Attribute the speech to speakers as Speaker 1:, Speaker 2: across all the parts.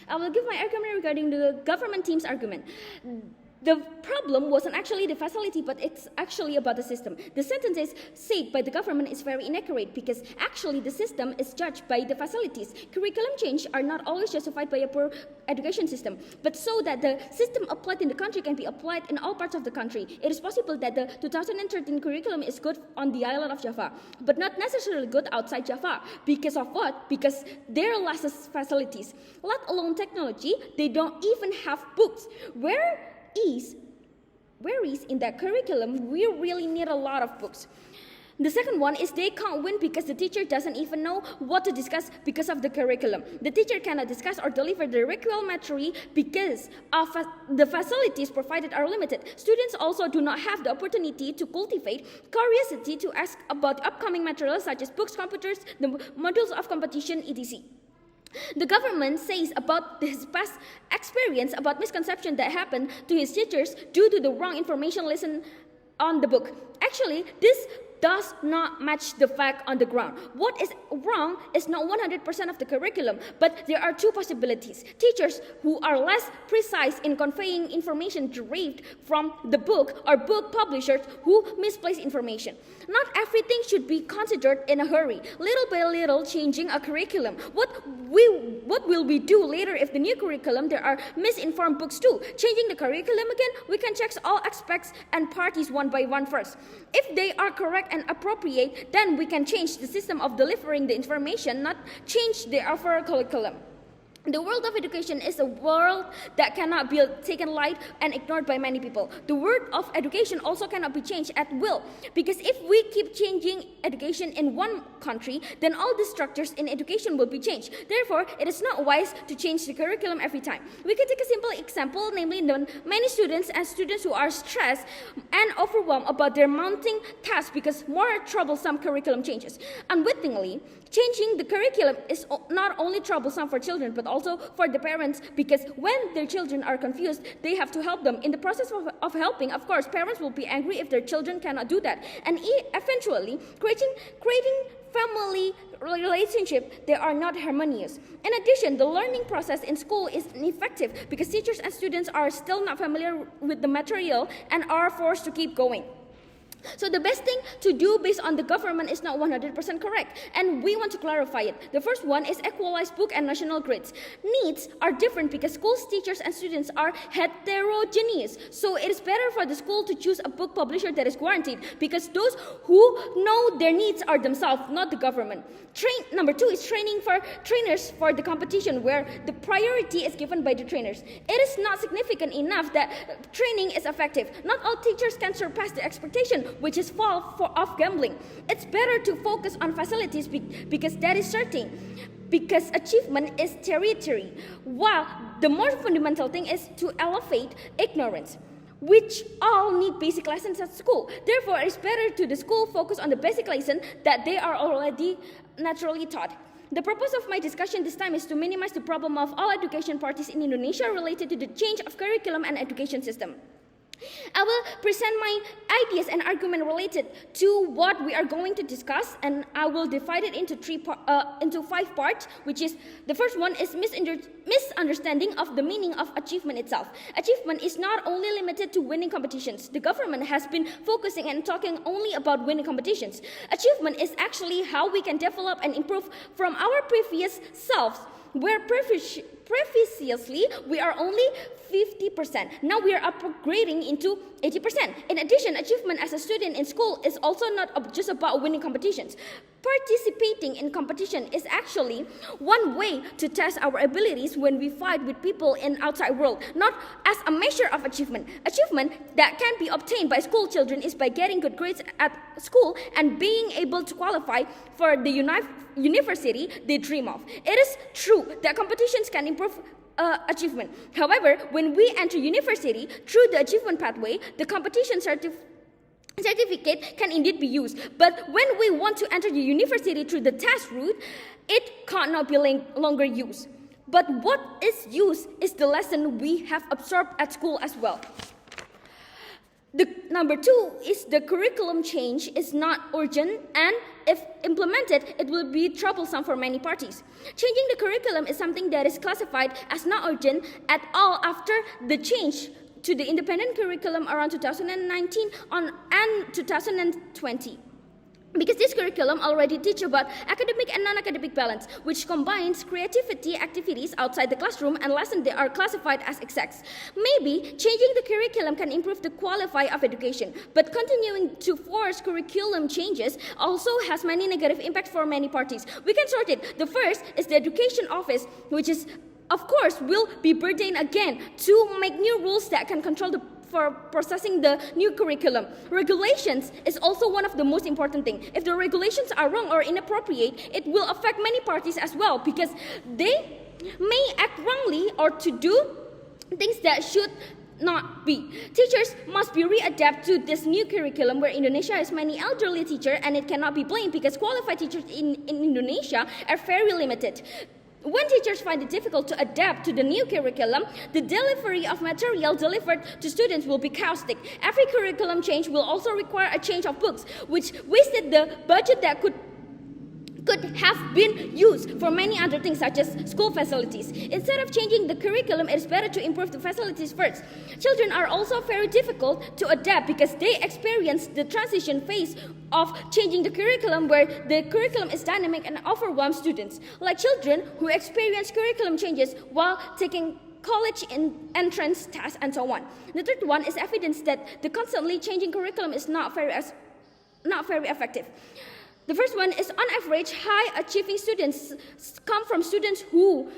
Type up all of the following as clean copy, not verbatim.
Speaker 1: I will give my argument regarding the government team's argument. The problem wasn't actually the facility, but it's actually about the system. The sentences said by the government is very inaccurate because actually the system is judged by the facilities. Curriculum change are not always justified by a poor education system, but so that the system applied in the country can be applied in all parts of the country. It is possible that the 2013 curriculum is good on the island of Java, but not necessarily good outside Java. Because of what? Because there are less facilities. Let alone technology, they don't even have books. Where is in that curriculum, we really need a lot of books. The second one is they can't win because the teacher doesn't even know what to discuss because of the curriculum. The teacher cannot discuss or deliver the required material because of the facilities provided are limited. Students also do not have the opportunity to cultivate curiosity to ask about upcoming materials such as books, computers, the modules of competition, etc. The government says about his past experience about misconception that happened to his teachers due to the wrong information listened on the book. Actually, this does not match the fact on the ground. What is wrong is not 100% of the curriculum, but there are two possibilities. Teachers who are less precise in conveying information derived from the book, or book publishers who misplace information. Not everything should be considered in a hurry. Little by little changing a curriculum. What will we do later if the new curriculum there are misinformed books too? Changing the curriculum again, we can check all aspects and parties one by one first. If they are correct and appropriate, then we can change the system of delivering the information, not change the overall curriculum. The world of education is a world that cannot be taken light and ignored by many people. The world of education also cannot be changed at will, because if we keep changing education in one country, then all the structures in education will be changed. Therefore, it is not wise to change the curriculum every time. We can take a simple example, namely the many students who are stressed and overwhelmed about their mounting tasks because more troublesome curriculum changes. Unwittingly, changing the curriculum is not only troublesome for children, but also for the parents, because when their children are confused, they have to help them. In the process of helping, of course, parents will be angry if their children cannot do that. And eventually, creating family relationship, they are not harmonious. In addition, the learning process in school is ineffective because teachers and students are still not familiar with the material and are forced to keep going. So the best thing to do based on the government is not 100% correct, and we want to clarify it. The first one is equalized book and national grades. Needs are different because schools, teachers, and students are heterogeneous. So it is better for the school to choose a book publisher that is guaranteed, because those who know their needs are themselves, not the government. Number two is training for trainers for the competition, where the priority is given by the trainers. It is not significant enough that training is effective. Not all teachers can surpass the expectation, which is of gambling. It's better to focus on facilities because that is certain. Because achievement is territory. While the more fundamental thing is to elevate ignorance, which all need basic lessons at school. Therefore, it's better to the school focus on the basic lesson that they are already naturally taught. The purpose of my discussion this time is to minimize the problem of all education parties in Indonesia related to the change of curriculum and education system. I will present my ideas and argument related to what we are going to discuss, and I will divide it into 5 parts, which is, the first one is misunderstanding of the meaning of achievement itself. Achievement is not only limited to winning competitions. The government has been focusing and talking only about winning competitions. Achievement is actually how we can develop and improve from our previous selves, where previously we are only 50%. Now we are upgrading into 80%. In addition, achievement as a student in school is also not just about winning competitions. Participating in competition is actually one way to test our abilities when we fight with people in outside world, not as a measure of achievement. Achievement that can be obtained by school children is by getting good grades at school and being able to qualify for the university they dream of. It is true that competitions can improve achievement. However, when we enter university through the achievement pathway, the competition certificate can indeed be used. But when we want to enter the university through the test route, it cannot be longer used. But what is used is the lesson we have absorbed at school as well. Number 2 is the curriculum change is not urgent and if implemented, it will be troublesome for many parties. Changing the curriculum is something that is classified as not urgent at all after the change to the independent curriculum around 2019 and 2020. Because this curriculum already teaches about academic and non-academic balance, which combines creativity activities outside the classroom and lessons that are classified as exacts. Maybe changing the curriculum can improve the quality of education, but continuing to force curriculum changes also has many negative impacts for many parties. We can sort it. The first is the education office, which is, of course, will be burdened again to make new rules that can control for processing the new curriculum. Regulations is also one of the most important things. If the regulations are wrong or inappropriate, it will affect many parties as well because they may act wrongly or to do things that should not be. Teachers must be readapt to this new curriculum where Indonesia has many elderly teachers and it cannot be blamed because qualified teachers in Indonesia are very limited. When teachers find it difficult to adapt to the new curriculum, the delivery of material delivered to students will be chaotic. Every curriculum change will also require a change of books, which wasted the budget that could have been used for many other things such as school facilities. Instead of changing the curriculum, it is better to improve the facilities first. Children are also very difficult to adapt because they experience the transition phase of changing the curriculum where the curriculum is dynamic and overwhelms students. Like children who experience curriculum changes while taking college entrance tests and so on. The third one is evidence that the constantly changing curriculum is not very effective. The first one is, on average, high-achieving students come from students who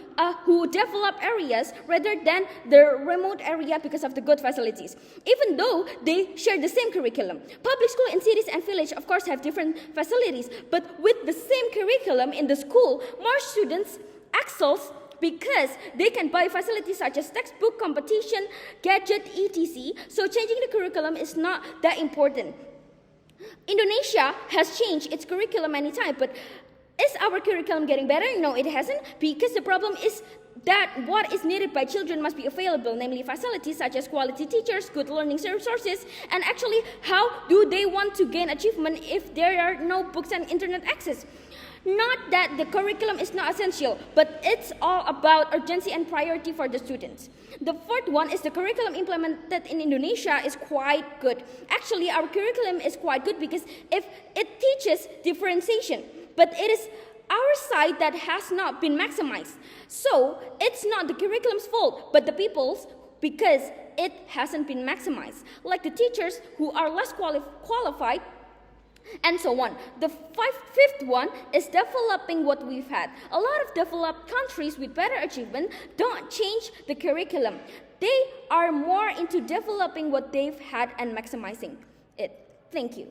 Speaker 1: develop areas rather than the remote area because of the good facilities, even though they share the same curriculum. Public school in cities and villages, of course, have different facilities, but with the same curriculum in the school, more students excel because they can buy facilities such as textbook, competition, gadget, etc. So changing the curriculum is not that important. Indonesia has changed its curriculum many times, but is our curriculum getting better? No, it hasn't, because the problem is that what is needed by children must be available, namely facilities such as quality teachers, good learning resources, and actually how do they want to gain achievement if there are no books and internet access? Not that the curriculum is not essential, but it's all about urgency and priority for the students. The fourth one is the curriculum implemented in Indonesia is quite good. Actually, our curriculum is quite good because if it teaches differentiation, but it is our side that has not been maximized. So it's not the curriculum's fault, but the people's, because it hasn't been maximized. Like the teachers who are less qualified, and so on. The fifth one is developing what we've had. A lot of developed countries with better achievement don't change the curriculum. They are more into developing what they've had and maximizing it. Thank you.